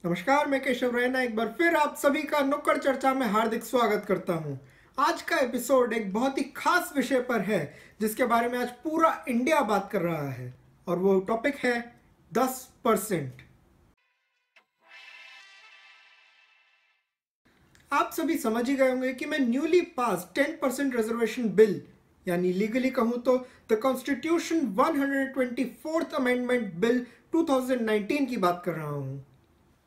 नमस्कार, मैं केशव रैना एक बार फिर आप सभी का नुक्कड़ चर्चा में हार्दिक स्वागत करता हूं। आज का एपिसोड एक बहुत ही खास विषय पर है जिसके बारे में आज पूरा इंडिया बात कर रहा है और वो टॉपिक है 10%। आप सभी समझ ही गए होंगे कि मैं न्यूली पास 10% रिजर्वेशन बिल यानी लीगली कहूं तो the constitution 124th amendment bill 2019 की बात कर रहा हूं।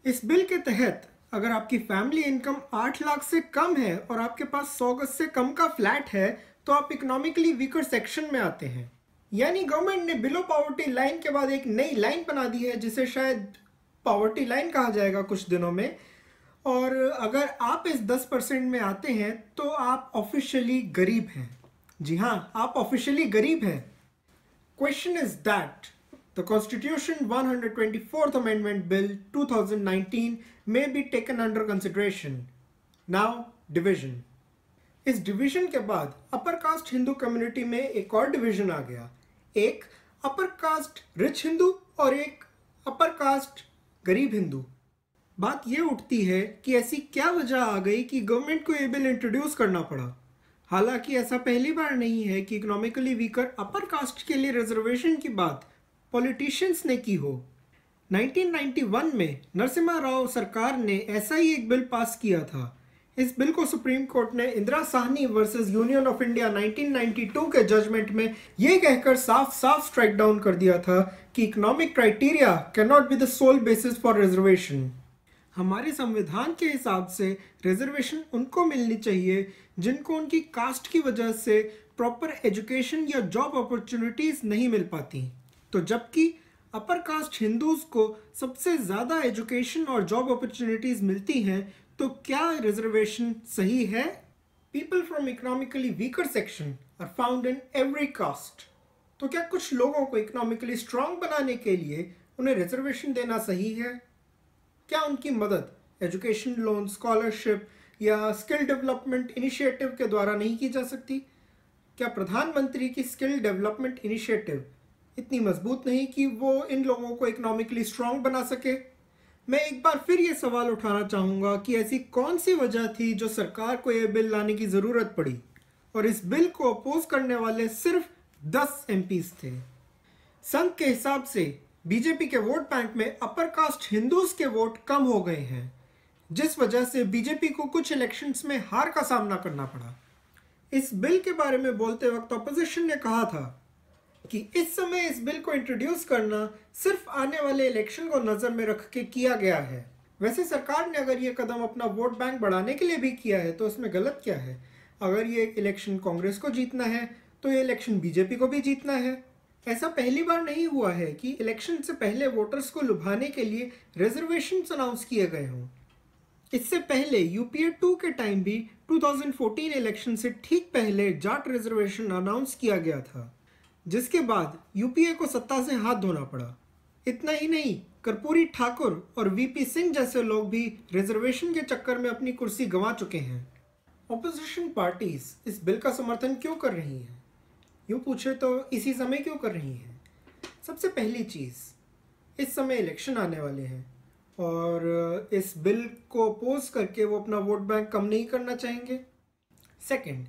इस बिल के तहत अगर आपकी फैमिली इनकम 8 लाख से कम है और आपके पास 100 गज से कम का फ्लैट है तो आप इकोनॉमिकली वीकर सेक्शन में आते हैं। यानी गवर्नमेंट ने बिलो पॉवर्टी लाइन के बाद एक नई लाइन बना दी है जिसे शायद पॉवर्टी लाइन कहा जाएगा कुछ दिनों में। और अगर आप इस 10% में आते हैं तो आप ऑफिशियली गरीब हैं। जी हाँ, आप ऑफिशियली गरीब हैं। Question is that the Constitution 124th Amendment Bill 2019 may be taken under consideration. Now, division. इस डिवीजन के बाद अपर कास्ट हिंदू कम्युनिटी में एक और डिवीजन आ गया। एक अपर कास्ट रिच हिंदू और एक अपर कास्ट गरीब हिंदू। बात ये उठती है कि ऐसी क्या वजह आ गई कि गवर्नमेंट को ये बिल इंट्रोड्यूस करना पड़ा। हालांकि ऐसा पहली बार नहीं है कि इकोनॉमिकली वीकर अपर कास्ट के लिए रिजर्वेशन की बात पॉलिटिशियंस ने की हो। 1991 में नरसिम्हा राव सरकार ने ऐसा ही एक बिल पास किया था। इस बिल को सुप्रीम कोर्ट ने Indira Sahni versus union of India 1992 के जजमेंट में यह कहकर साफ साफ स्ट्राइक डाउन कर दिया था कि economic criteria can not be the sole basis for reservation. हमारे संविधान के हिसाब से रिजर्वेशन उनको मिलनी चाहिए जिनको उनकी कास्ट की वजह से प्रॉपर एजुकेशन या जॉब अपॉर्चुनिटीज नहीं मिल पाती। तो जबकि अपर कास्ट हिंदूज को सबसे ज़्यादा एजुकेशन और जॉब अपॉर्चुनिटीज़ मिलती हैं, तो क्या रिजर्वेशन सही है? People from economically weaker section are found in every caste. तो क्या कुछ लोगों को इकोनॉमिकली स्ट्रांग बनाने के लिए उन्हें रिजर्वेशन देना सही है? क्या उनकी मदद एजुकेशन लोन, स्कॉलरशिप या स्किल डेवलपमेंट इनिशिएटिव के द्वारा नहीं की जा सकती? क्या प्रधानमंत्री की स्किल डेवलपमेंट इनिशिएटिव इतनी मजबूत नहीं कि वो इन लोगों को इकोनॉमिकली स्ट्रांग बना सके? मैं एक बार फिर ये सवाल उठाना चाहूँगा कि ऐसी कौन सी वजह थी जो सरकार को ये बिल लाने की ज़रूरत पड़ी और इस बिल को अपोज करने वाले सिर्फ 10 एमपीज थे। संघ के हिसाब से बीजेपी के वोट बैंक में अपर कास्ट हिंदूज के वोट कम हो गए हैं, जिस वजह से बीजेपी को कुछ इलेक्शंस में हार का सामना करना पड़ा। इस बिल के बारे में बोलते वक्त अपोजिशन ने कहा था कि इस समय इस बिल को इंट्रोड्यूस करना सिर्फ आने वाले इलेक्शन को नज़र में रख के किया गया है। वैसे सरकार ने अगर ये कदम अपना वोट बैंक बढ़ाने के लिए भी किया है तो उसमें गलत क्या है? अगर ये इलेक्शन कांग्रेस को जीतना है तो ये इलेक्शन बीजेपी को भी जीतना है। ऐसा पहली बार नहीं हुआ है कि इलेक्शन से पहले वोटर्स को लुभाने के लिए रिजर्वेशन अनाउंस किए गए हों। इससे पहले यूपीए 2 के टाइम भी 2014 इलेक्शन से ठीक पहले जाट रिजर्वेशन अनाउंस किया गया था, जिसके बाद यूपीए को सत्ता से हाथ धोना पड़ा। इतना ही नहीं, कर्पूरी ठाकुर और वीपी सिंह जैसे लोग भी रिजर्वेशन के चक्कर में अपनी कुर्सी गंवा चुके हैं। ऑपोजिशन पार्टीज इस बिल का समर्थन क्यों कर रही हैं? यूँ पूछे तो इसी समय क्यों कर रही हैं? सबसे पहली चीज़, इस समय इलेक्शन आने वाले हैं और इस बिल को अपोज करके वो अपना वोट बैंक कम नहीं करना चाहेंगे। सेकंड,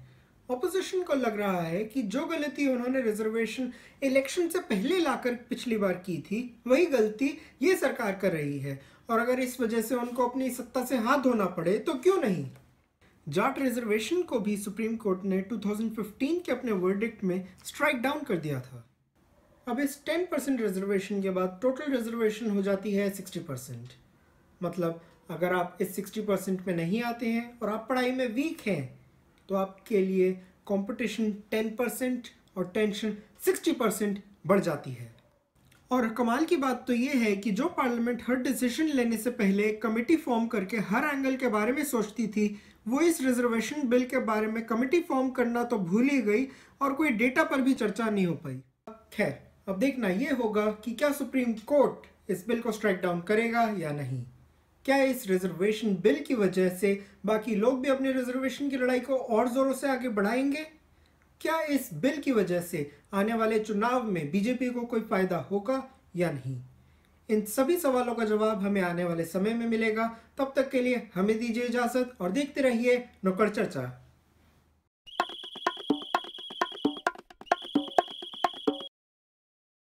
ऑपोजिशन को लग रहा है कि जो गलती उन्होंने रिजर्वेशन इलेक्शन से पहले लाकर पिछली बार की थी वही गलती ये सरकार कर रही है, और अगर इस वजह से उनको अपनी सत्ता से हाथ धोना पड़े तो क्यों नहीं। जाट रिजर्वेशन को भी सुप्रीम कोर्ट ने 2015 के अपने वर्डिक्ट में स्ट्राइक डाउन कर दिया था। अब इस 10% रिजर्वेशन के बाद टोटल रिजर्वेशन हो जाती है 60%। मतलब अगर आप इस 60% में नहीं आते हैं और आप पढ़ाई में वीक हैं तो आपके लिए कंपटीशन 10% और टेंशन 60% बढ़ जाती है। और कमाल की बात तो ये है कि जो पार्लियामेंट हर डिसीजन लेने से पहले कमेटी फॉर्म करके हर एंगल के बारे में सोचती थी, वो इस रिजर्वेशन बिल के बारे में कमेटी फॉर्म करना तो भूल ही गई और कोई डेटा पर भी चर्चा नहीं हो पाई। खैर, अब देखना ये होगा कि क्या सुप्रीम कोर्ट इस बिल को स्ट्राइक डाउन करेगा या नहीं। क्या इस रिजर्वेशन बिल की वजह से बाकी लोग भी अपने रिजर्वेशन की लड़ाई को और जोरों से आगे बढ़ाएंगे? क्या इस बिल की वजह से आने वाले चुनाव में बीजेपी को कोई फायदा होगा या नहीं? इन सभी सवालों का जवाब हमें आने वाले समय में मिलेगा। तब तक के लिए हमें दीजिए इजाजत और देखते रहिए नुक्कड़ चर्चा।